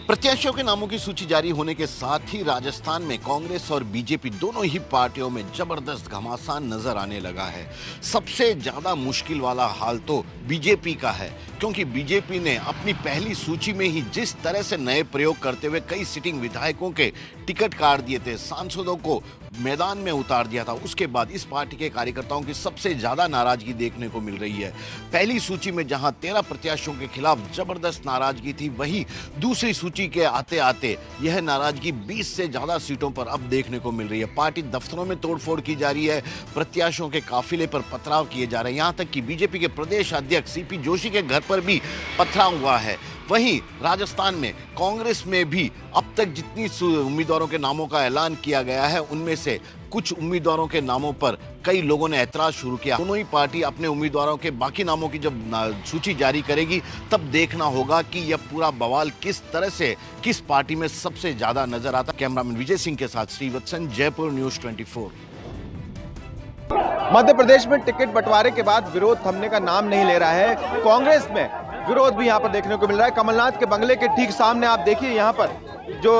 प्रत्याशियों के नामों की सूची जारी होने के साथ ही राजस्थान में कांग्रेस और बीजेपी दोनों ही पार्टियों में जबरदस्त घमासान नजर आने लगा है। सबसे ज्यादा मुश्किल वाला हाल तो बीजेपी का है, क्योंकि बीजेपी ने अपनी पहली सूची में ही जिस तरह से नए प्रयोग करते हुए कई सिटिंग विधायकों के टिकट काट दिए थे, सांसदों को मैदान में उतार दिया था, उसके बाद इस पार्टी के कार्यकर्ताओं की सबसे ज्यादा नाराजगी देखने को मिल रही है। पहली सूची में जहां 13 प्रत्याशियों के खिलाफ जबरदस्त नाराजगी थी, वहीं दूसरी सूची के आते आते यह नाराजगी 20 से ज्यादा सीटों पर अब देखने को मिल रही है। पार्टी दफ्तरों में तोड़फोड़ की जा रही है, प्रत्याशियों के काफिले पर पथराव किए जा रहे हैं, यहां तक कि बीजेपी के प्रदेश अध्यक्ष सीपी जोशी के घर पर भी पथराव हुआ है। वहीं राजस्थान में कांग्रेस में भी अब तक जितनी उम्मीदवारों के नामों का ऐलान किया गया है, उनमें से कुछ उम्मीदवारों के नामों पर कई लोगों ने ऐतराज शुरू किया। दोनों ही पार्टी अपने उम्मीदवारों के बाकी नामों की जब सूची जारी करेगी, तब देखना होगा कि यह पूरा बवाल किस तरह से किस पार्टी में सबसे ज्यादा नजर आता। कैमरामैन विजय सिंह के साथ श्रीवत्सन, जयपुर न्यूज़ 24। मध्य प्रदेश में टिकट बंटवारे के बाद विरोध थमने का नाम नहीं ले रहा है। कांग्रेस में विरोध भी यहां पर देखने को मिल रहा है। कमलनाथ के बंगले के ठीक सामने आप देखिए, यहां पर जो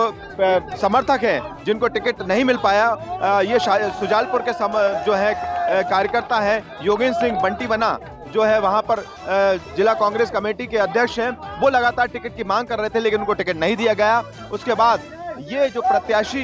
समर्थक हैं जिनको टिकट नहीं मिल पाया, ये सुजालपुर के जो है कार्यकर्ता है योगेंद्र सिंह बंटी बना, जो है वहां पर जिला कांग्रेस कमेटी के अध्यक्ष हैं, वो लगातार टिकट की मांग कर रहे थे, लेकिन उनको टिकट नहीं दिया गया। उसके बाद ये जो प्रत्याशी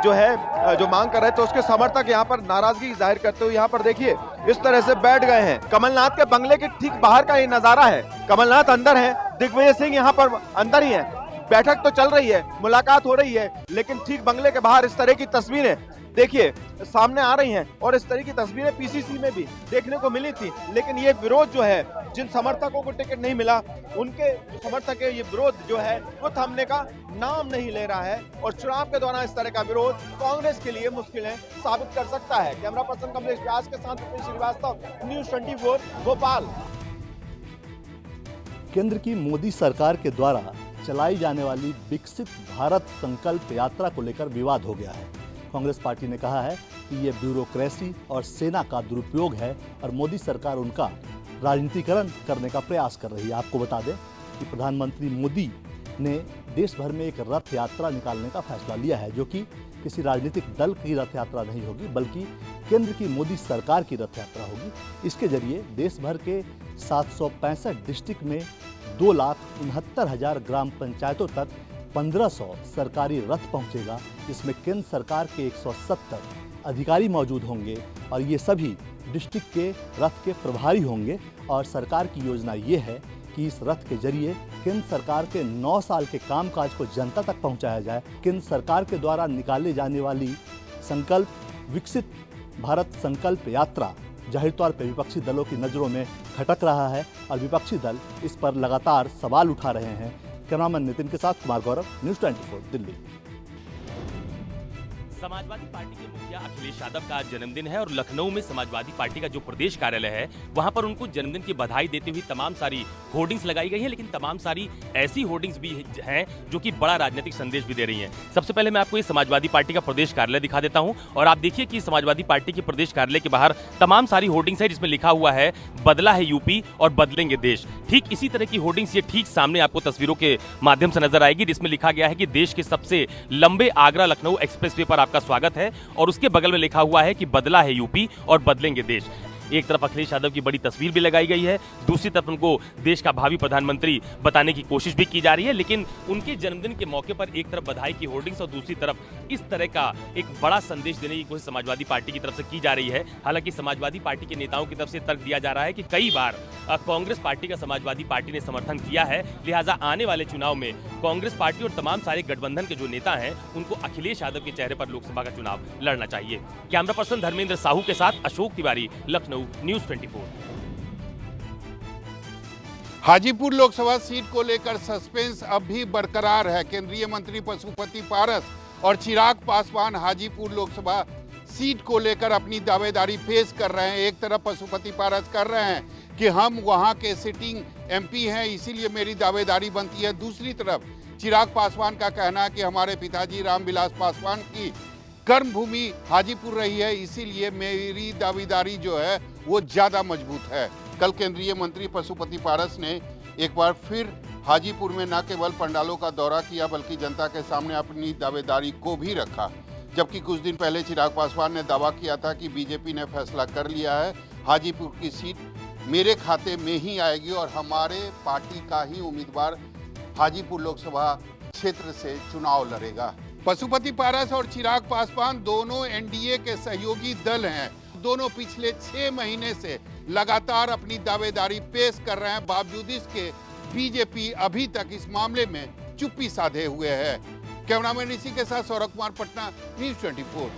जो है जो मांग कर रहे थे, उसके समर्थक यहाँ पर नाराजगी जाहिर करते हुए यहाँ पर देखिए इस तरह से बैठ गए हैं। कमलनाथ के बंगले के ठीक बाहर का ये नजारा है। कमलनाथ अंदर है, दिग्विजय सिंह यहाँ पर अंदर ही है। बैठक तो चल रही है, मुलाकात हो रही है, लेकिन ठीक बंगले के बाहर इस तरह की तस्वीरें देखिए सामने आ रही हैं, और इस तरह की तस्वीरें पीसीसी में भी देखने को मिली थी। लेकिन ये विरोध जो है, जिन समर्थकों को टिकट नहीं मिला, उनके समर्थक ये विरोध जो है वो थमने का नाम नहीं ले रहा है, और चुनाव के दौरान इस तरह का विरोध कांग्रेस के लिए मुश्किलें साबित कर सकता है। कैमरा पर्सन कमलेश व्यास के साथ श्रीवास्तव, न्यूज़ 24, भोपाल। केंद्र की मोदी सरकार के द्वारा चलाई जाने वाली विकसित भारत संकल्प यात्रा को लेकर विवाद हो गया है। कांग्रेस पार्टी ने कहा है कि ये ब्यूरोक्रेसी और सेना का दुरुपयोग है और मोदी सरकार उनका राजनीतिकरण करने का प्रयास कर रही है। आपको बता दें कि प्रधानमंत्री मोदी ने देश भर में एक रथ यात्रा निकालने का फैसला लिया है, जो कि किसी राजनीतिक दल की रथ यात्रा नहीं होगी, बल्कि केंद्र की मोदी सरकार की रथ यात्रा होगी। इसके जरिए देश भर के 765 डिस्ट्रिक्ट में 2,69,000 ग्राम पंचायतों तक 1500 सरकारी रथ पहुंचेगा। इसमें केंद्र सरकार के 170 अधिकारी मौजूद होंगे और ये सभी डिस्ट्रिक्ट के रथ के प्रभारी होंगे। और सरकार की योजना ये है कि इस रथ के जरिए केंद्र सरकार के 9 साल के कामकाज को जनता तक पहुंचाया जाए। केंद्र सरकार के द्वारा निकाले जाने वाली संकल्प विकसित भारत संकल्प यात्रा जाहिर तौर पर विपक्षी दलों की नज़रों में खटक रहा है और विपक्षी दल इस पर लगातार सवाल उठा रहे हैं। कैमरामैन नितिन के साथ कुमार गौरव, न्यूज़ 24, दिल्ली। समाजवादी पार्टी के मुखिया अखिलेश यादव का आज जन्मदिन है और लखनऊ में समाजवादी पार्टी का जो प्रदेश कार्यालय है, वहां पर उनको जन्मदिन की बधाई देते हुए तमाम सारी होर्डिंग्स लगाई गई हैं, लेकिन तमाम सारी ऐसी होर्डिंग्स भी हैं जो कि बड़ा राजनीतिक संदेश भी दे रही हैं। सबसे पहले मैं आपको ये समाजवादी पार्टी का प्रदेश कार्यालय दिखा देता हूं, और आप देखिए कि समाजवादी पार्टी के प्रदेश कार्यालय के बाहर तमाम सारी होर्डिंग्स है, जिसमें लिखा हुआ है बदला है यूपी और बदलेंगे देश। ठीक इसी तरह की होर्डिंग्स ये ठीक सामने आपको तस्वीरों के माध्यम से नजर आएगी, जिसमें लिखा गया है कि देश के सबसे लंबे आगरा लखनऊ एक्सप्रेसवे पर आपका स्वागत है, और उसके बगल में लिखा हुआ है कि बदला है यूपी और बदलेंगे देश। एक तरफ अखिलेश यादव की बड़ी तस्वीर भी लगाई गई है, दूसरी तरफ उनको देश का भावी प्रधानमंत्री बताने की कोशिश भी की जा रही है। लेकिन उनके जन्मदिन के मौके पर एक तरफ बधाई की होर्डिंग्स और दूसरी तरफ इस तरह का एक बड़ा संदेश देने की कोशिश समाजवादी पार्टी की तरफ से की जा रही है। हालांकि समाजवादी पार्टी के नेताओं की तरफ से तर्क दिया जा रहा है कि कई बार कांग्रेस पार्टी का समाजवादी पार्टी ने समर्थन किया है, लिहाजा आने वाले चुनाव में कांग्रेस पार्टी और तमाम सारे गठबंधन के जो नेता हैं, उनको अखिलेश यादव के चेहरे पर लोकसभा का चुनाव लड़ना चाहिए। कैमरा पर्सन धर्मेंद्र साहू के साथ अशोक तिवारी, लखनऊ, न्यूज़ 24। हाजीपुर लोकसभा सीट को लेकर सस्पेंस अब भी बरकरार है। केंद्रीय मंत्री पशुपति पारस और चिराग पासवान हाजीपुर लोकसभा सीट को लेकर अपनी दावेदारी पेश कर रहे हैं। एक तरफ पशुपति पारस कर रहे हैं कि हम वहां के सिटिंग एमपी हैं, इसीलिए मेरी दावेदारी बनती है। दूसरी तरफ चिराग पासवान का कहना है कि हमारे पिताजी रामविलास पासवान की कर्मभूमि हाजीपुर रही है, इसीलिए मेरी दावेदारी जो है वो ज़्यादा मजबूत है। कल केंद्रीय मंत्री पशुपति पारस ने एक बार फिर हाजीपुर में न केवल पंडालों का दौरा किया बल्कि जनता के सामने अपनी दावेदारी को भी रखा। जबकि कुछ दिन पहले चिराग पासवान ने दावा किया था कि बीजेपी ने फैसला कर लिया है, हाजीपुर की सीट मेरे खाते में ही आएगी और हमारे पार्टी का ही उम्मीदवार हाजीपुर लोकसभा क्षेत्र से चुनाव लड़ेगा। पशुपति पारस और चिराग पासवान दोनों एनडीए के सहयोगी दल हैं। दोनों पिछले 6 महीने से लगातार अपनी दावेदारी पेश कर रहे हैं। बावजूद इसके बीजेपी अभी तक इस मामले में चुप्पी साधे हुए है। कैमरामैन ऋषि के साथ सौरभ कुमार, पटना, न्यूज़ 24।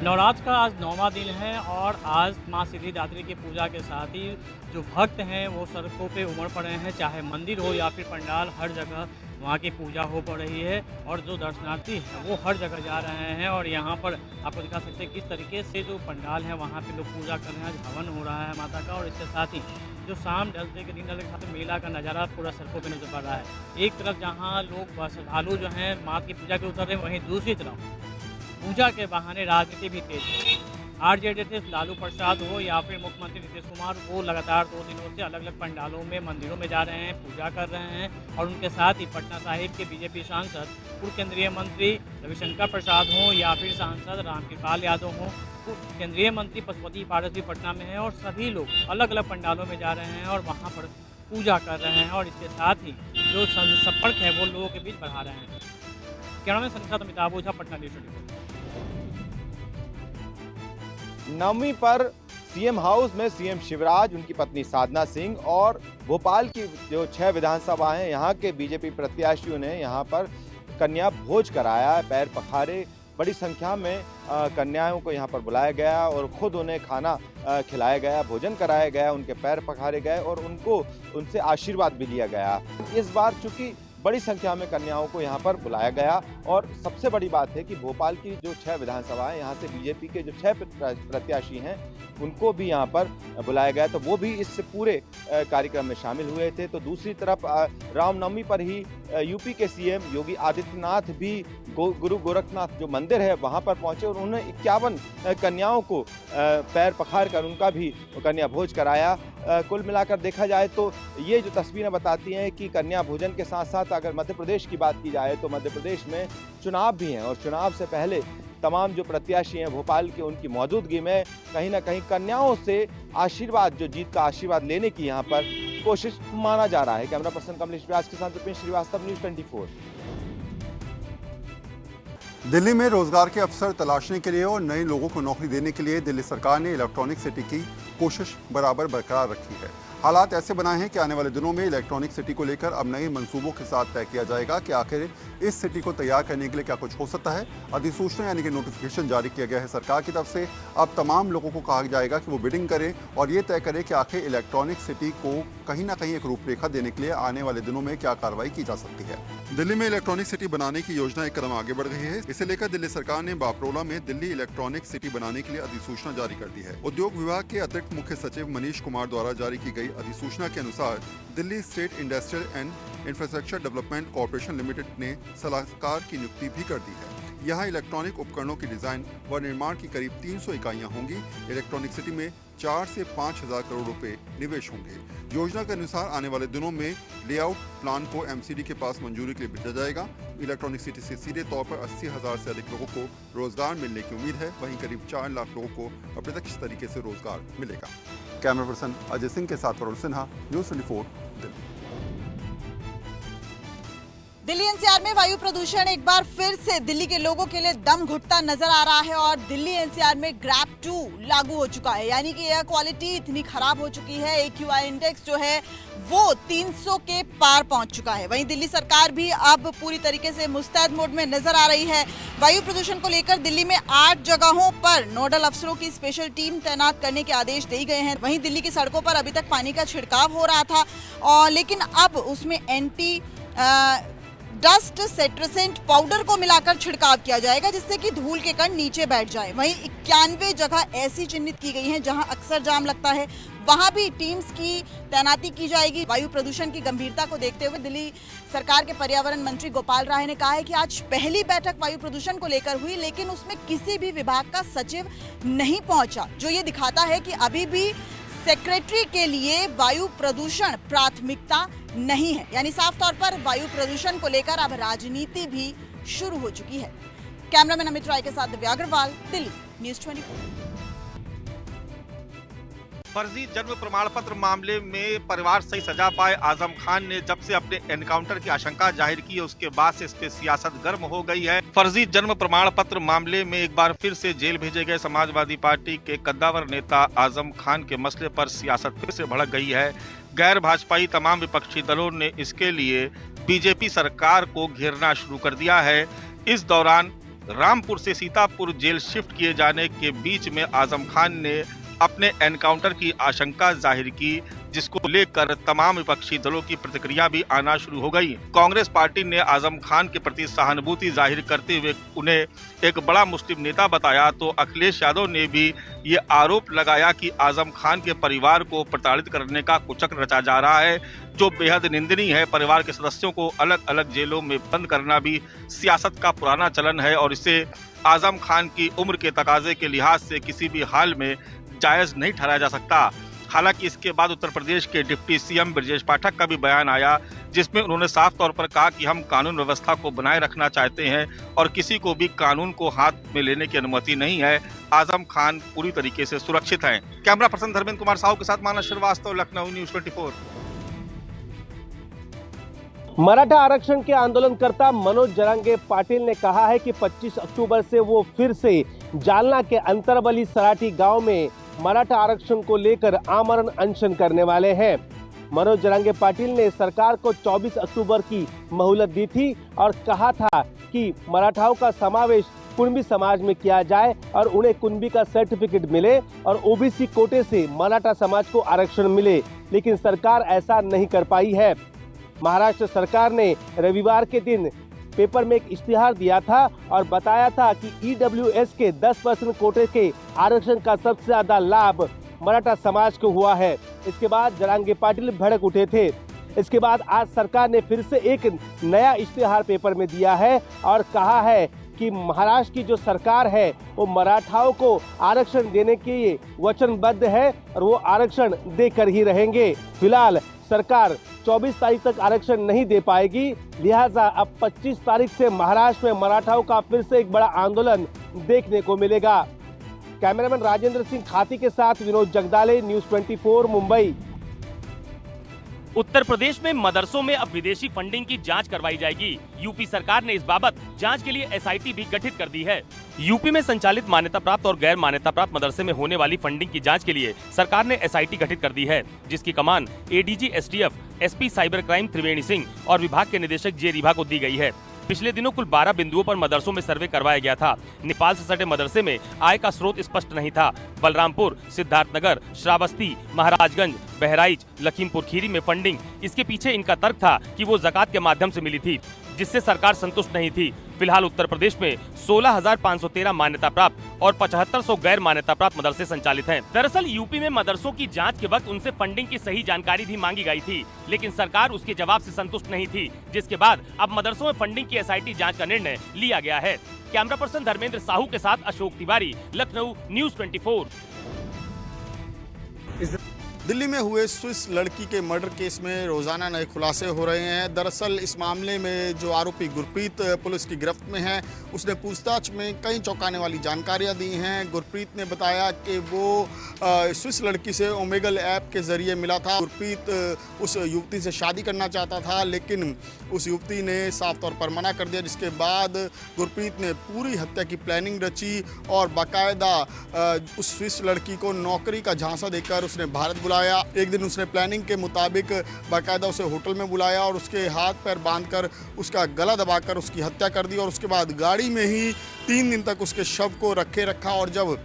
नवरात्र का आज 9वां दिन है और आज मां सिद्धिदात्री की पूजा के साथ ही जो भक्त हैं वो सड़कों पे उमड़ पड़े हैं, चाहे मंदिर हो या फिर पंडाल, हर जगह वहाँ की पूजा हो पड़ रही है। और जो दर्शनार्थी हैं वो हर जगह जा रहे हैं और यहाँ पर आपको दिखा सकते हैं किस तरीके से जो पंडाल है वहाँ पे लोग पूजा कर रहे हैं, हवन हो रहा है माता का। और इसके साथ ही जो शाम ढलते के दिन ढलते के साथ मेला का नज़ारा पूरा सड़कों पे नजर पड़ रहा है। एक तरफ जहाँ लोग श्रद्धालु जो हैं माँ की पूजा के उतर रहे हैं, वहीं दूसरी तरफ पूजा के बहाने राजनीति भी तेज है। आरजेडी से लालू प्रसाद हो या फिर मुख्यमंत्री नीतीश कुमार, वो लगातार 2 दिनों से अलग अलग पंडालों में, मंदिरों में जा रहे हैं, पूजा कर रहे हैं। और उनके साथ ही पटना साहिब के बीजेपी सांसद, पूर्व केंद्रीय मंत्री रविशंकर प्रसाद हों या फिर सांसद रामकृपाल यादव हों, केंद्रीय मंत्री पशुपति पारस भी पटना में हैं और सभी लोग अलग अलग पंडालों में जा रहे हैं और वहाँ पर पूजा कर रहे हैं। और इसके साथ ही जो संपर्क है वो लोगों के बीच बढ़ा रहे हैं। कैमरामैन संग साथ अमिताभ ओझा, पटना, न्यूज़ 24। नवमी पर सीएम हाउस में सीएम शिवराज, उनकी पत्नी साधना सिंह और भोपाल की जो 6 विधानसभा हैं यहाँ के बीजेपी प्रत्याशियों ने यहाँ पर कन्या भोज कराया, पैर पखारे। बड़ी संख्या में कन्याओं को यहाँ पर बुलाया गया और खुद उन्हें खाना खिलाया गया, भोजन कराया गया, उनके पैर पखारे गए और उनसे आशीर्वाद भी लिया गया। इस बार चूंकि बड़ी संख्या में कन्याओं को यहाँ पर बुलाया गया और सबसे बड़ी बात है कि भोपाल की जो 6 विधानसभा है यहाँ से बीजेपी के जो 6 प्रत्याशी हैं उनको भी यहाँ पर बुलाया गया, तो वो भी इस पूरे कार्यक्रम में शामिल हुए थे। तो दूसरी तरफ रामनवमी पर ही यूपी के सीएम योगी आदित्यनाथ भी गुरु गोरखनाथ जो मंदिर है वहाँ पर पहुँचे और उन्होंने 51 कन्याओं को पैर पखार कर उनका भी कन्या भोज कराया। कुल मिलाकर देखा जाए तो ये जो तस्वीरें बताती हैं कि कन्या भोजन के साथ साथ अगर मध्य प्रदेश की बात की जाए तो मध्य प्रदेश में चुनाव भी हैं और चुनाव से पहले तमाम जो प्रत्याशी हैं भोपाल के, उनकी मौजूदगी में कहीं ना कहीं कन्याओं से आशीर्वाद, जो जीत का आशीर्वाद लेने की यहाँ पर कोशिश माना जा रहा है। कैमरा पर्सन कमलेश व्यास के साथ रुपेश श्रीवास्तव, न्यूज़ 24। दिल्ली में रोजगार के अवसर तलाशने के लिए और नए लोगों को नौकरी देने के लिए दिल्ली सरकार ने इलेक्ट्रॉनिक सिटी की कोशिश बरकरार रखी है। हालात ऐसे बनाए हैं कि आने वाले दिनों में इलेक्ट्रॉनिक सिटी को लेकर अब नए मंसूबों के साथ तय किया जाएगा कि आखिर इस सिटी को तैयार करने के लिए क्या कुछ हो सकता है। अधिसूचना यानी कि नोटिफिकेशन जारी किया गया है सरकार की तरफ से। अब तमाम लोगों को कहा जाएगा कि वो बिडिंग करें और ये तय करें कि आखिर इलेक्ट्रॉनिक सिटी को कहीं ना कहीं एक रूपरेखा देने के लिए आने वाले दिनों में क्या कार्रवाई की जा सकती है। दिल्ली में इलेक्ट्रॉनिक सिटी बनाने की योजना एक कदम आगे बढ़ रही है। इसे लेकर दिल्ली सरकार ने बापरोला में दिल्ली इलेक्ट्रॉनिक सिटी बनाने के लिए अधिसूचना जारी कर दी है। उद्योग विभाग के अतिरिक्त मुख्य सचिव मनीष कुमार द्वारा जारी की गई अधिसूचना के अनुसार Delhi state industrial and infrastructure development corporation limited ने सलाहकार की नियुक्ति भी कर दी है। यहाँ इलेक्ट्रॉनिक उपकरणों की डिजाइन व निर्माण की करीब 300 इकाइयाँ होंगी। इलेक्ट्रॉनिक सिटी में 4 से 5 हजार करोड़ रुपए निवेश होंगे। योजना के अनुसार आने वाले दिनों में लेआउट प्लान को एमसीडी के पास मंजूरी के लिए भेजा जाएगा। इलेक्ट्रॉनिक सिटी से सीधे तौर पर 80,000 से अधिक लोगों को रोजगार मिलने की उम्मीद है। वहीं करीब 4 लाख लोगों को अप्रत्यक्ष तरीके से रोजगार मिलेगा। कैमरा पर्सन अजय सिंह के साथ वरुण सिन्हा, न्यूज़ 24 दिल्ली। दिल्ली एनसीआर में वायु प्रदूषण एक बार फिर से दिल्ली के लोगों के लिए दम घुटता नजर आ रहा है और दिल्ली एनसीआर में ग्रैप 2 लागू हो चुका है, यानी कि एयर क्वालिटी इतनी खराब हो चुकी है, AQI इंडेक्स जो है वो 300 के पार पहुंच चुका है। वहीं दिल्ली सरकार भी अब पूरी तरीके से मुस्तैद मोड में नजर आ रही है। वायु प्रदूषण को लेकर दिल्ली में 8 जगहों पर नोडल अफसरों की स्पेशल टीम तैनात करने के आदेश दिए गए हैं। वहीं दिल्ली की सड़कों पर अभी तक पानी का छिड़काव हो रहा था और लेकिन अब उसमें एंटी डस्ट सेट्रेसेंट पाउडर को मिलाकर छिड़काव किया जाएगा जिससे कि धूल के कण नीचे बैठ जाए। वहीं 91 जगह ऐसी चिन्हित की गई हैं जहां अक्सर जाम लगता है, वहां भी टीम्स की तैनाती की जाएगी। वायु प्रदूषण की गंभीरता को देखते हुए दिल्ली सरकार के पर्यावरण मंत्री गोपाल राय ने कहा है कि आज पहली बैठक वायु प्रदूषण को लेकर हुई, लेकिन उसमें किसी भी विभाग का सचिव नहीं पहुंचा, जो ये दिखाता है कि अभी भी सेक्रेटरी के लिए वायु प्रदूषण प्राथमिकता नहीं है। यानी साफ तौर पर वायु प्रदूषण को लेकर अब राजनीति भी शुरू हो चुकी है। कैमरामैन अमित राय के साथ दिव्या अग्रवाल, दिल्ली, न्यूज़ 24। फर्जी जन्म प्रमाण पत्र मामले में परिवार सही सजा पाए आजम खान ने जब से अपने एनकाउंटर की आशंका जाहिर की है, उसके बाद से इस पे सियासत गर्म हो गई है। फर्जी जन्म प्रमाण पत्र मामले में एक बार फिर से जेल भेजे गए समाजवादी पार्टी के कद्दावर नेता आजम खान के मसले पर सियासत फिर से भड़क गई है। गैर भाजपाई तमाम विपक्षी दलों ने इसके लिए बीजेपी सरकार को घेरना शुरू कर दिया है। इस दौरान रामपुर से सीतापुर जेल शिफ्ट किए जाने के बीच में आजम खान ने अपने एनकाउंटर की आशंका जाहिर की, जिसको लेकर तमाम विपक्षी दलों की प्रतिक्रिया भी आना शुरू हो गई। कांग्रेस पार्टी ने आजम खान के प्रति सहानुभूति जाहिर करते हुए उन्हें एक बड़ा मुस्लिम नेता बताया, तो अखिलेश यादव ने भी ये आरोप लगाया कि आजम खान के परिवार को प्रताड़ित करने का कुचक्र रचा जा रहा है, जो बेहद निंदनीय है। परिवार के सदस्यों को अलग अलग जेलों में बंद करना भी सियासत का पुराना चलन है और इसे आजम खान की उम्र के तकाजे के लिहाज से किसी भी हाल में जायज नहीं ठहराया जा सकता। हालांकि इसके बाद उत्तर प्रदेश के डिप्टी सीएम ब्रजेश पाठक का भी बयान आया, जिसमें उन्होंने साफ तौर पर कहा कि हम कानून व्यवस्था को बनाए रखना चाहते हैं और किसी को भी कानून को हाथ में लेने की अनुमति नहीं है। आजम खान पूरी तरीके से सुरक्षित हैं। कैमरा पर्सन धर्मेंद्र कुमार साहू के साथ मानस श्रीवास्तव, लखनऊ, न्यूज़ 24। मराठा आरक्षण के आंदोलनकर्ता मनोज जरांगे पाटिल ने कहा है कि 25 अक्टूबर से वो फिर से जालना के अंतरबली सराठी गांव में मराठा आरक्षण को लेकर आमरण अनशन करने वाले हैं। मनोज जरांगे पाटिल ने सरकार को 24 अक्टूबर की मोहलत दी थी और कहा था कि मराठाओं का समावेश कुणबी समाज में किया जाए और उन्हें कुणबी का सर्टिफिकेट मिले और ओबीसी कोटे से मराठा समाज को आरक्षण मिले, लेकिन सरकार ऐसा नहीं कर पाई है। महाराष्ट्र सरकार ने रविवार के दिन पेपर में एक इश्तिहार दिया था और बताया था कि ईडब्ल्यूएस के 10% कोटे के आरक्षण का सबसे ज्यादा लाभ मराठा समाज को हुआ है। इसके बाद जरांगे पाटिल भड़क उठे थे। इसके बाद आज सरकार ने फिर से एक नया इश्तिहार पेपर में दिया है और कहा है कि महाराष्ट्र की जो सरकार है वो मराठाओं को आरक्षण देने के लिए वचनबद्ध है और वो आरक्षण देकर ही रहेंगे। फिलहाल सरकार 24 तारीख तक आरक्षण नहीं दे पाएगी, लिहाजा अब 25 तारीख से महाराष्ट्र में मराठाओं का फिर से एक बड़ा आंदोलन देखने को मिलेगा। कैमरामैन राजेंद्र सिंह खाती के साथ विनोद जगदाले, न्यूज़ 24, मुंबई। उत्तर प्रदेश में मदरसों में अब विदेशी फंडिंग की जांच करवाई जाएगी। यूपी सरकार ने इस बाबत जांच के लिए एसआईटी भी गठित कर दी है। यूपी में संचालित मान्यता प्राप्त और गैर मान्यता प्राप्त मदरसे में होने वाली फंडिंग की जांच के लिए सरकार ने एसआईटी गठित कर दी है, जिसकी कमान ADG STF, SP cyber crime Triveni Singh और विभाग के निदेशक जे रिभा को दी गई है। पिछले दिनों कुल 12 बिंदुओं पर मदरसों में सर्वे करवाया गया था। नेपाल से सटे मदरसे में आय का स्रोत स्पष्ट नहीं था। बलरामपुर, सिद्धार्थनगर, श्रावस्ती, महाराजगंज, बहराइच, लखीमपुर खीरी में फंडिंग, इसके पीछे इनका तर्क था कि वो ज़कात के माध्यम से मिली थी, जिससे सरकार संतुष्ट नहीं थी। फिलहाल उत्तर प्रदेश में 16,513 मान्यता प्राप्त और 7500 गैर मान्यता प्राप्त मदरसे संचालित हैं। दरअसल यूपी में मदरसों की जांच के वक्त उनसे फंडिंग की सही जानकारी भी मांगी गई थी, लेकिन सरकार उसके जवाब से संतुष्ट नहीं थी, जिसके बाद अब मदरसों में फंडिंग की एसआईटी जांच का निर्णय लिया गया है। कैमरा पर्सन धर्मेंद्र साहू के साथ अशोक तिवारी, लखनऊ, न्यूज़ 24। दिल्ली में हुए स्विस लड़की के मर्डर केस में रोजाना नए खुलासे हो रहे हैं। दरअसल इस मामले में जो आरोपी गुरप्रीत पुलिस की गिरफ्त में है, उसने पूछताछ में कई चौंकाने वाली जानकारियां दी हैं। गुरप्रीत ने बताया कि वो स्विस लड़की से ओमेगल ऐप के जरिए मिला था। गुरप्रीत उस युवती से शादी करना चाहता था, लेकिन उस युवती ने साफ तौर पर मना कर दिया, जिसके बाद गुरप्रीत ने पूरी हत्या की प्लानिंग रची और बाकायदा उस स्विस लड़की को नौकरी का झांसा देकर उसने भारत बुलाया। एक दिन उसने प्लानिंग के मुताबिक बाकायदा उसे होटल में बुलाया और उसके हाथ पैर बांधकर उसका गला दबाकर उसकी हत्या कर दी और उसके बाद गाड़ी में ही 3 दिन तक उसके शव को रखा और जब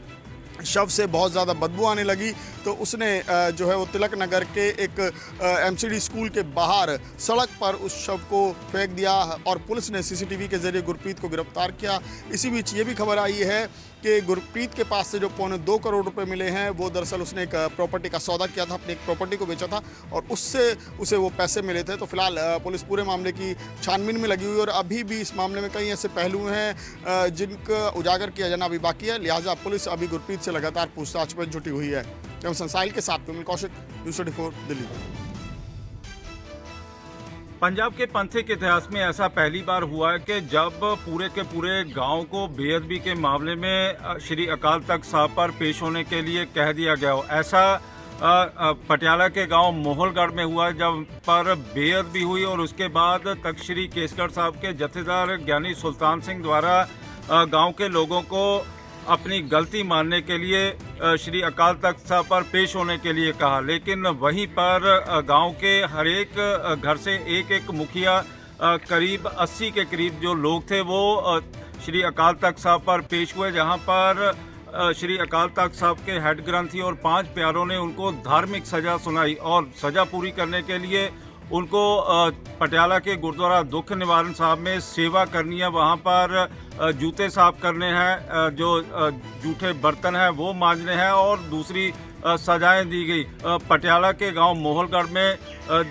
शव से बहुत ज़्यादा बदबू आने लगी तो उसने जो है वो तिलक नगर के एक एमसीडी स्कूल के बाहर सड़क पर उस शव को फेंक दिया और पुलिस ने सीसीटीवी के जरिए गुरप्रीत को गिरफ्तार किया। इसी बीच ये भी खबर आई है कि गुरप्रीत के पास से जो 2.25 करोड़ रुपए मिले हैं वो दरअसल उसने एक प्रॉपर्टी का सौदा किया था, अपनी एक प्रॉपर्टी को बेचा था और उससे उसे वो पैसे मिले थे। तो फिलहाल पुलिस पूरे मामले की छानबीन में लगी हुई है और अभी भी इस मामले में कई ऐसे पहलू हैं जिनका उजागर किया जाना अभी बाकी है, लिहाजा पुलिस अभी गुरप्रीत से लगातार पूछताछ में जुटी हुई है। कैमरा संसाइल के साथ में कौशिक, न्यूज़ 24 दिल्ली। पंजाब के पंथिक इतिहास में ऐसा पहली बार हुआ है कि जब पूरे के पूरे गांव को बेअदबी के मामले में श्री अकाल तख्त साहब पर पेश होने के लिए कह दिया गया हो। ऐसा पटियाला के गांव मोहलगढ़ में हुआ जब पर बेअदबी हुई और उसके बाद तख्त श्री केसगढ़ साहब के जथेदार ज्ञानी सुल्तान सिंह द्वारा गांव के लोगों को अपनी गलती मानने के लिए श्री अकाल तख्त साहब पर पेश होने के लिए कहा, लेकिन वहीं पर गांव के हर एक घर से एक एक मुखिया करीब 80 के करीब जो लोग थे वो श्री अकाल तख्त साहब पर पेश हुए, जहां पर श्री अकाल तख्त साहब के हेड ग्रंथी और 5 प्यारों ने उनको धार्मिक सजा सुनाई और सजा पूरी करने के लिए उनको पटियाला के गुरुद्वारा दुख निवारण साहब में सेवा करनी है। वहाँ पर जूते साफ करने हैं, जो जूठे बर्तन हैं वो मांजने हैं और दूसरी सजाएं दी गई। पटियाला के गांव मोहलगढ़ में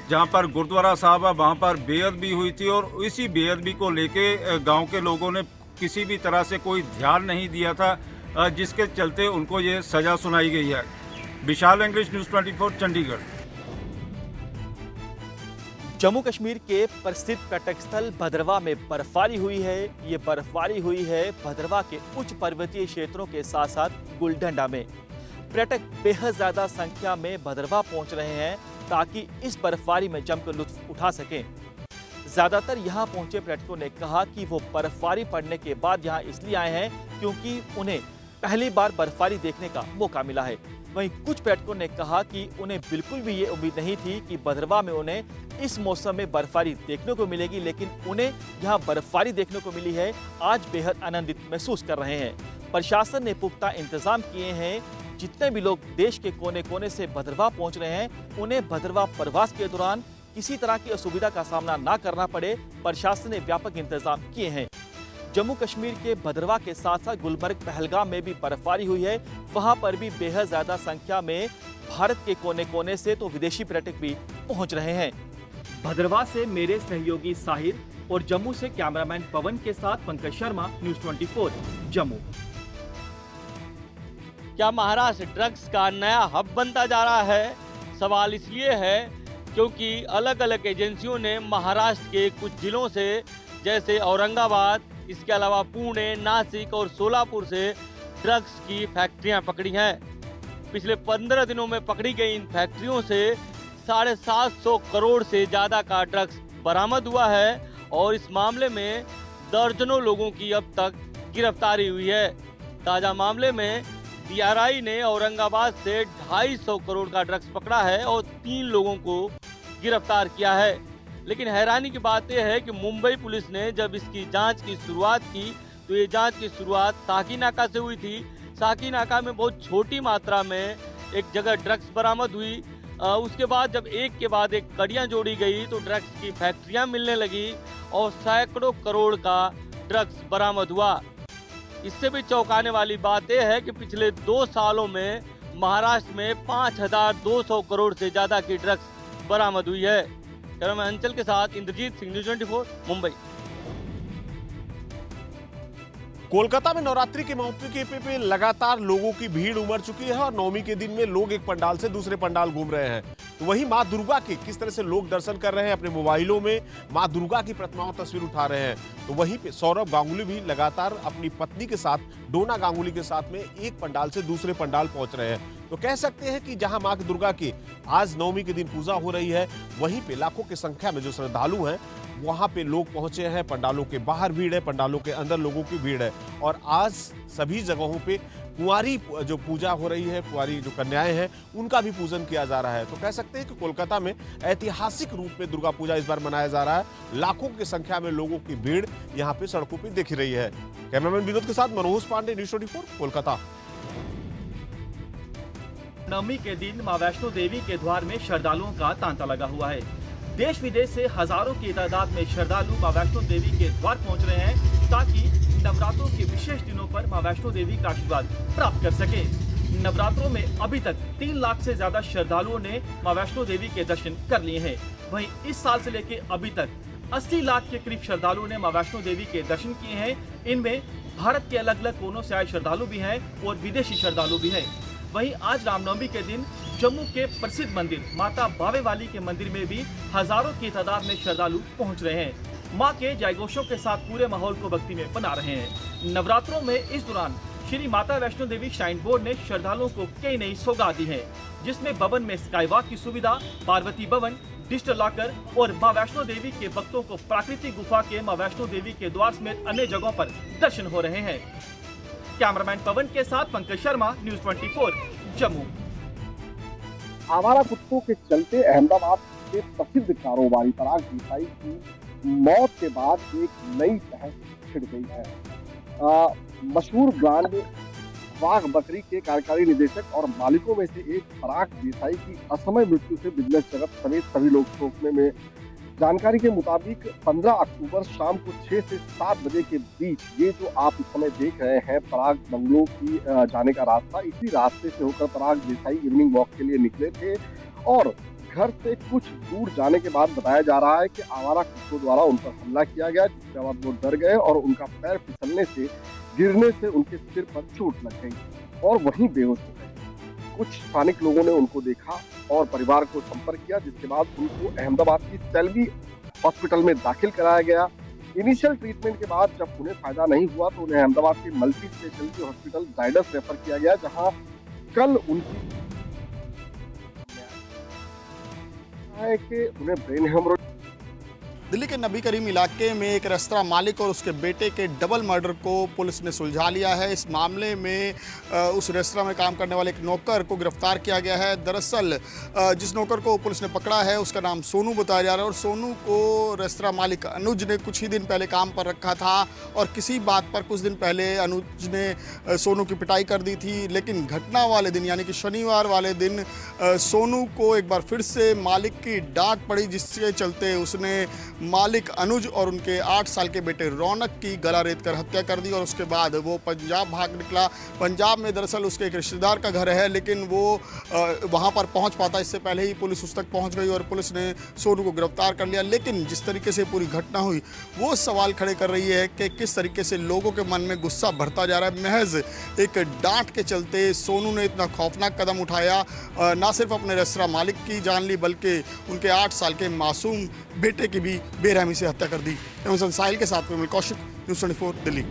जहां पर गुरुद्वारा साहब है वहाँ पर बेअदबी हुई थी और इसी बेअदबी को लेके गांव के लोगों ने किसी भी तरह से कोई ध्यान नहीं दिया था, जिसके चलते उनको ये सजा सुनाई गई है। विशाल इंग्लिश, न्यूज़ 24 चंडीगढ़। जम्मू कश्मीर के प्रसिद्ध पर्यटक स्थल भद्रवाह में बर्फबारी हुई है। ये बर्फबारी हुई है भद्रवाह के उच्च पर्वतीय क्षेत्रों के साथ साथ गुलडंडा में। पर्यटक बेहद ज्यादा संख्या में भद्रवाह पहुंच रहे हैं ताकि इस बर्फबारी में जमकर लुत्फ उठा सकें। ज्यादातर यहां पहुंचे पर्यटकों ने कहा कि वो बर्फबारी पड़ने के बाद यहां इसलिए आए हैं क्योंकि उन्हें पहली बार बर्फबारी देखने का मौका मिला है। वहीं कुछ पर्यटकों ने कहा कि उन्हें बिल्कुल भी ये उम्मीद नहीं थी कि भद्रवाह में उन्हें इस मौसम में बर्फबारी देखने को मिलेगी, लेकिन उन्हें यहाँ बर्फबारी देखने को मिली है। आज बेहद आनंदित महसूस कर रहे हैं। प्रशासन ने पुख्ता इंतजाम किए हैं। जितने भी लोग देश के कोने कोने से भद्रवाह पहुंच रहे हैं उन्हें भद्रवाह प्रवास के दौरान किसी तरह की असुविधा का सामना न करना पड़े, प्रशासन ने व्यापक इंतजाम किए हैं। जम्मू कश्मीर के भद्रवाह के साथ साथ गुलमर्ग, पहलगाम में भी बर्फबारी हुई है। वहां पर भी बेहद ज्यादा संख्या में भारत के कोने कोने से तो विदेशी पर्यटक भी पहुंच रहे हैं। भद्रवाह से मेरे सहयोगी साहिर और जम्मू से कैमरामैन पवन के साथ पंकज शर्मा, न्यूज़ 24 जम्मू। क्या महाराष्ट्र ड्रग्स का नया हब बनता जा रहा है? सवाल इसलिए है क्योंकि अलग अलग एजेंसियों ने महाराष्ट्र के कुछ जिलों से जैसे औरंगाबाद, इसके अलावा पुणे, नासिक और सोलापुर से ड्रग्स की फैक्ट्रियां पकड़ी हैं। पिछले 15 दिनों में पकड़ी गई इन फैक्ट्रियों से 750 करोड़ से ज़्यादा का ड्रग्स बरामद हुआ है और इस मामले में दर्जनों लोगों की अब तक गिरफ्तारी हुई है। ताज़ा मामले में DRI ने औरंगाबाद से 250 करोड़ का ड्रग्स पकड़ा है और 3 लोगों को गिरफ्तार किया है। लेकिन हैरानी की बात यह है कि मुंबई पुलिस ने जब इसकी जांच की शुरुआत की तो ये जांच की शुरुआत साकी नाका से हुई थी। साकी नाका में बहुत छोटी मात्रा में एक जगह ड्रग्स बरामद हुई। उसके बाद जब एक के बाद एक कड़ियां जोड़ी गई तो ड्रग्स की फैक्ट्रियां मिलने लगी और सैकड़ों करोड़ का ड्रग्स बरामद हुआ। इससे भी चौंकाने वाली बात यह है कि पिछले 2 सालों में महाराष्ट्र में 5200 करोड़ से ज्यादा की ड्रग्स बरामद हुई है। कैमरामैन अंचल के साथ इंद्रजीत सिंह, न्यूज़ 24 मुंबई। कोलकाता में नवरात्रि के मौके पे लगातार लोगों की भीड़ उमड़ चुकी है और नवमी के दिन में लोग एक पंडाल से दूसरे पंडाल घूम रहे हैं। तो वहीं मां दुर्गा के किस तरह से लोग दर्शन कर रहे हैं, अपने मोबाइलों में मां दुर्गा की प्रतिमाओं तस्वीर उठा रहे हैं। तो वहीं पे सौरभ गांगुली भी लगातार अपनी पत्नी के साथ, डोना गांगुली के साथ में एक पंडाल से दूसरे पंडाल पहुंच रहे हैं। तो कह सकते हैं कि जहां मां दुर्गा की आज नवमी के दिन पूजा हो रही है, वहीं पे लाखों की संख्या में जो श्रद्धालु हैं वहां पे लोग पहुंचे हैं। पंडालों के बाहर भीड़ है, पंडालों के अंदर लोगों की भीड़ है और आज सभी जगहों पे कुंवारी जो पूजा हो रही है, कुंवारी जो कन्याएं हैं उनका भी पूजन किया जा रहा है। तो कह सकते हैं कि कोलकाता में ऐतिहासिक रूप में दुर्गा पूजा इस बार मनाया जा रहा है। लाखों की संख्या में लोगों की भीड़ यहाँ पे सड़कों पे दिख रही है। कैमरामैन विनोद के साथ मनोज पांडे, न्यूज़ 24 कोलकाता। नवमी के दिन मां वैष्णो देवी के द्वार में श्रद्धालुओं का तांता लगा हुआ है। देश विदेश से हजारों की तादाद में श्रद्धालु मां वैष्णो देवी के द्वार पहुंच रहे हैं ताकि नवरात्रों के विशेष दिनों पर मां वैष्णो देवी का आशीर्वाद प्राप्त कर सके। नवरात्रों में अभी तक 3 लाख से ज्यादा श्रद्धालुओं ने मां वैष्णो देवी के दर्शन कर लिए हैं। वहीं इस साल से लेके अभी तक 80 लाख के करीब श्रद्धालुओं ने मां वैष्णो देवी के दर्शन किए हैं। इनमें भारत के अलग अलग कोनों से आए श्रद्धालु भी हैं और विदेशी श्रद्धालु भी हैं। वहीं आज रामनवमी के दिन जम्मू के प्रसिद्ध मंदिर माता बावे वाली के मंदिर में भी हजारों की तादाद में श्रद्धालु पहुंच रहे हैं। मां के जयघोषों के साथ पूरे माहौल को भक्ति में बना रहे हैं। नवरात्रों में इस दौरान श्री माता वैष्णो देवी श्राइन बोर्ड ने श्रद्धालुओं को कई नई सौगात दी है, जिसमें भवन में स्काईवॉक की सुविधा, पार्वती भवन, डिजिटल लॉकर और मां वैष्णो देवी के भक्तों को प्राकृतिक गुफा के मां वैष्णो देवी के द्वार समेत अन्य जगहों पर दर्शन हो रहे हैं। कैमरामैन पवन के साथ पंकज शर्मा, न्यूज़ 24 जम्मू। आवारा कुत्तों के चलते अहमदाबाद के प्रसिद्ध कारोबारी पराग देसाई की मौत के बाद एक नई बहस छिड़ गई है। मशहूर ब्रांड वाघ बकरी के कार्यकारी निदेशक और मालिकों में से एक पराग देसाई की असमय मृत्यु से बिजनेस जगत समेत सभी लोग सोचने में। जानकारी के मुताबिक 15 अक्टूबर शाम को 6 से 7 बजे के बीच ये जो आप इस समय देख रहे हैं पराग बंगलों की जाने का रास्ता, इसी रास्ते से होकर पराग देसाई इवनिंग वॉक के लिए निकले थे और घर से कुछ दूर जाने के बाद बताया जा रहा है कि आवारा कुत्तों द्वारा उन पर हमला किया गया, जिसके बाद वो डर गए और उनका पैर फिसलने से गिरने से उनके सिर पर चोट लग गई और वहीं बेहोश हो गए। कुछ स्थानिक लोगों ने उनको देखा और परिवार को संपर्क किया, जिसके बाद उनको अहमदाबाद की सेल्वी हॉस्पिटल में दाखिल कराया गया। इनिशियल ट्रीटमेंट के बाद जब उन्हें फायदा नहीं हुआ तो उन्हें अहमदाबाद के multi speciality hospital Zydus refer किया गया, जहां कल उनकी है कि उन्हें ब्रेन हेमोरेज। दिल्ली के नबी करीम इलाके में एक रेस्तरां मालिक और उसके बेटे के डबल मर्डर को पुलिस ने सुलझा लिया है। इस मामले में उस रेस्तरां में काम करने वाले एक नौकर को गिरफ्तार किया गया है। दरअसल जिस नौकर को पुलिस ने पकड़ा है उसका नाम सोनू बताया जा रहा है और सोनू को रेस्तरां मालिक अनुज ने कुछ ही दिन पहले काम पर रखा था और किसी बात पर कुछ दिन पहले अनुज ने सोनू की पिटाई कर दी थी। लेकिन घटना वाले दिन यानी कि शनिवार वाले दिन सोनू को एक बार फिर से मालिक की डांट पड़ी, जिसके चलते उसने मालिक अनुज और उनके 8 साल के बेटे रौनक की गला रेत कर हत्या कर दी और उसके बाद वो पंजाब भाग निकला। पंजाब में दरअसल उसके एक रिश्तेदार का घर है, लेकिन वो वहाँ पर पहुँच पाता इससे पहले ही पुलिस उस तक पहुँच गई और पुलिस ने सोनू को गिरफ्तार कर लिया। लेकिन जिस तरीके से पूरी घटना हुई वो सवाल खड़े कर रही है कि किस तरीके से लोगों के मन में गुस्सा बढ़ता जा रहा है। महज एक डांट के चलते सोनू ने इतना खौफनाक कदम उठाया, ना सिर्फ अपने रेस्तरां मालिक की जान ली बल्कि उनके 8 साल के मासूम बेटे की भी बेरहमी से हत्या कर दी। साहिल के साथ में कौशिक, न्यूज़ 24 दिल्ली।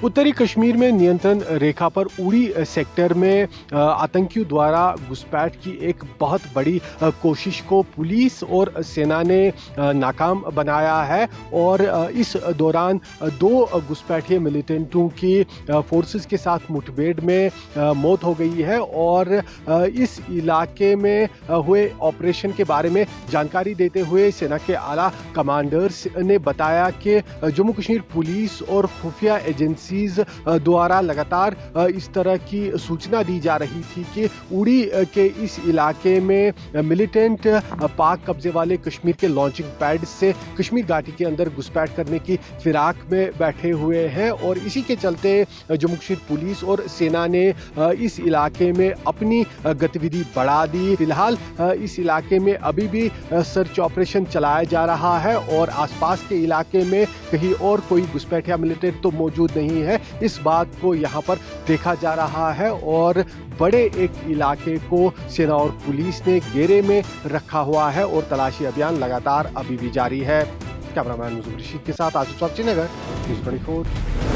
उत्तरी कश्मीर में नियंत्रण रेखा पर उड़ी सेक्टर में आतंकियों द्वारा घुसपैठ की एक बहुत बड़ी कोशिश को पुलिस और सेना ने नाकाम बनाया है और इस दौरान 2 घुसपैठिए मिलिटेंटों की फोर्सेस के साथ मुठभेड़ में मौत हो गई है और इस इलाके में हुए ऑपरेशन के बारे में जानकारी देते हुए सेना के आला कमांडर्स ने बताया कि जम्मू कश्मीर पुलिस और खुफिया एजेंसी द्वारा लगातार इस तरह की सूचना दी जा रही थी कि उड़ी के इस इलाके में मिलिटेंट पाक कब्जे वाले कश्मीर के लॉन्चिंग पैड से कश्मीर घाटी के अंदर घुसपैठ करने की फिराक में बैठे हुए हैं और इसी के चलते जम्मू कश्मीर पुलिस और सेना ने इस इलाके में अपनी गतिविधि बढ़ा दी। फिलहाल इस इलाके में अभी भी सर्च ऑपरेशन चलाया जा रहा है और आसपास के इलाके में कहीं और कोई घुसपैठिया मिलिटेंट तो मौजूद नहीं है। इस बात को यहाँ पर देखा जा रहा है और बड़े एक इलाके को सेना और पुलिस ने घेरे में रखा हुआ है और तलाशी अभियान लगातार अभी भी जारी है। कैमरामैन मुजुब रशीद के साथ आसिफ साहब, श्रीनगर, न्यूज़ 24।